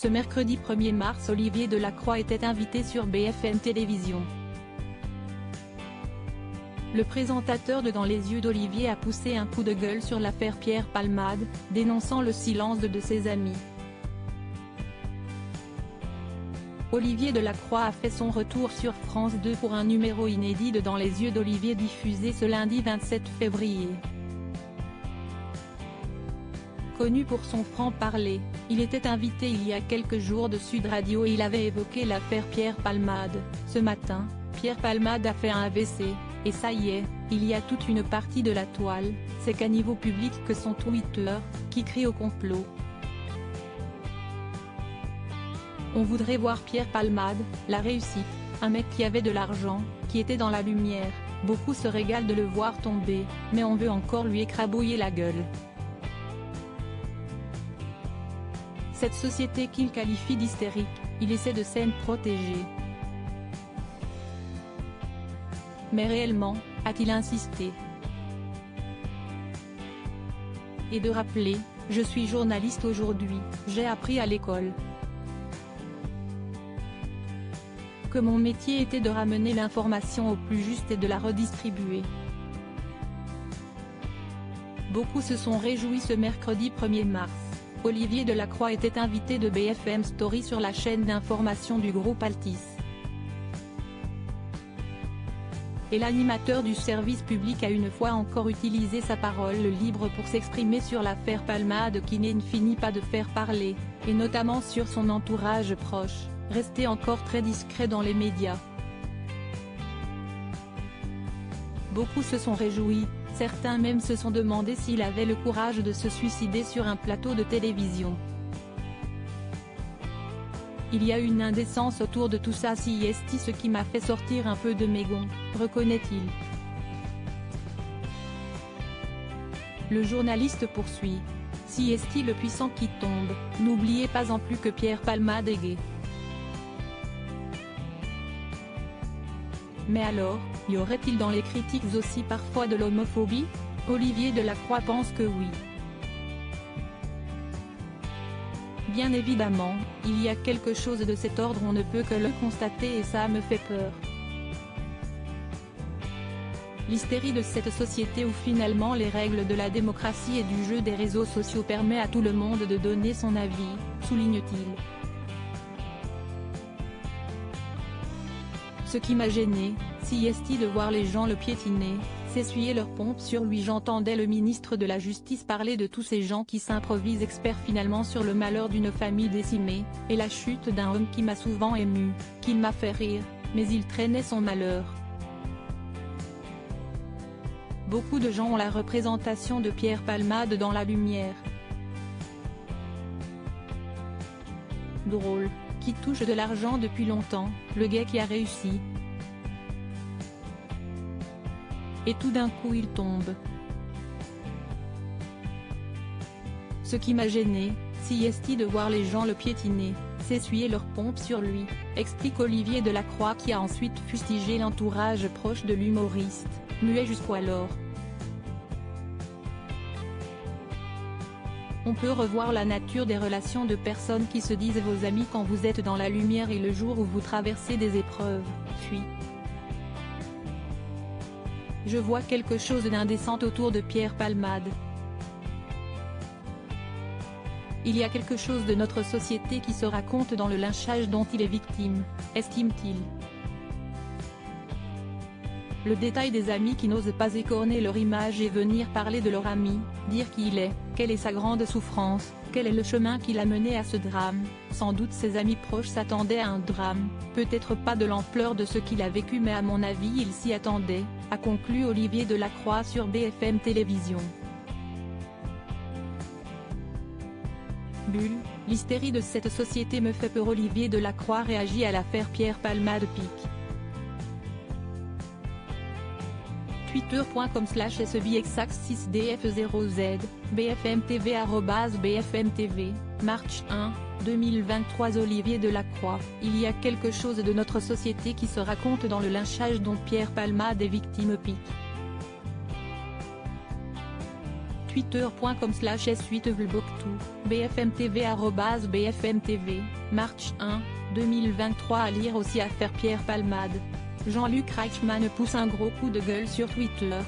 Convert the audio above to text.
Ce mercredi 1er mars, Olivier Delacroix était invité sur BFM Télévision. Le présentateur de Dans les yeux d'Olivier a poussé un coup de gueule sur l'affaire Pierre Palmade, dénonçant le silence de ses amis. Olivier Delacroix a fait son retour sur France 2 pour un numéro inédit de Dans les yeux d'Olivier diffusé ce lundi 27 février. Connu pour son franc-parler, il était invité il y a quelques jours de Sud Radio et il avait évoqué l'affaire Pierre Palmade. Ce matin, Pierre Palmade a fait un AVC, et ça y est, il y a toute une partie de la toile, c'est qu'à niveau public que son Twitter, qui crie au complot. On voudrait voir Pierre Palmade, la réussite, un mec qui avait de l'argent, qui était dans la lumière, beaucoup se régalent de le voir tomber, mais on veut encore lui écrabouiller la gueule. Cette société qu'il qualifie d'hystérique, il essaie de s'en protéger. Mais réellement, a-t-il insisté? Et de rappeler, je suis journaliste aujourd'hui, j'ai appris à l'école que mon métier était de ramener l'information au plus juste et de la redistribuer. Beaucoup se sont réjouis ce mercredi 1er mars. Olivier Delacroix était invité de BFM Story sur la chaîne d'information du groupe Altice. Et l'animateur du service public a une fois encore utilisé sa parole libre pour s'exprimer sur l'affaire Palmade qui ne finit pas de faire parler, et notamment sur son entourage proche, resté encore très discret dans les médias. Beaucoup se sont réjouis, certains même se sont demandé s'il avait le courage de se suicider sur un plateau de télévision. Il y a une indécence autour de tout ça, ce qui m'a fait sortir un peu de mes gonds, reconnaît-il. Le journaliste poursuit. Le puissant qui tombe, n'oubliez pas en plus que Pierre Palmade est gay. Mais alors, y aurait-il dans les critiques aussi parfois de l'homophobie? Olivier Delacroix pense que oui. Bien évidemment, il y a quelque chose de cet ordre, on ne peut que le constater et ça me fait peur. L'hystérie de cette société où finalement les règles de la démocratie et du jeu des réseaux sociaux permet à tout le monde de donner son avis, souligne-t-il. Ce qui m'a gêné, de voir les gens le piétiner, s'essuyer leurs pompes sur lui. J'entendais le ministre de la Justice parler de tous ces gens qui s'improvisent experts finalement sur le malheur d'une famille décimée, et la chute d'un homme qui m'a souvent ému, qui m'a fait rire, mais il traînait son malheur. Beaucoup de gens ont la représentation de Pierre Palmade dans la lumière. Drôle, qui touche de l'argent depuis longtemps, le gars qui a réussi. Et tout d'un coup il tombe. Ce qui m'a gêné, de voir les gens le piétiner, s'essuyer leurs pompes sur lui, explique Olivier Delacroix qui a ensuite fustigé l'entourage proche de l'humoriste, muet jusqu'alors. On peut revoir la nature des relations de personnes qui se disent vos amis quand vous êtes dans la lumière et le jour où vous traversez des épreuves, fuit. Je vois quelque chose d'indécent autour de Pierre Palmade. Il y a quelque chose de notre société qui se raconte dans le lynchage dont il est victime, estime-t-il. Le détail des amis qui n'osent pas écorner leur image et venir parler de leur ami, dire qui il est, quelle est sa grande souffrance, quel est le chemin qui l'a mené à ce drame. Sans doute ses amis proches s'attendaient à un drame, peut-être pas de l'ampleur de ce qu'il a vécu mais à mon avis il s'y attendait, a conclu Olivier Delacroix sur BFM Télévision. Bulle, l'hystérie de cette société me fait peur. Olivier Delacroix réagit à l'affaire Pierre Palmade pic. twitter.com/sbxax6df0z, bfmtv @bfmtv, March 1, 2023. Olivier Delacroix, il y a quelque chose de notre société qui se raconte dans le lynchage dont Pierre Palmade est victime pic. twitter.com/s8vlboctou, bfmtv @bfmtv, March 1, 2023 à lire aussi Affaire Pierre Palmade. Jean-Luc Reichmann pousse un gros coup de gueule sur Twitter.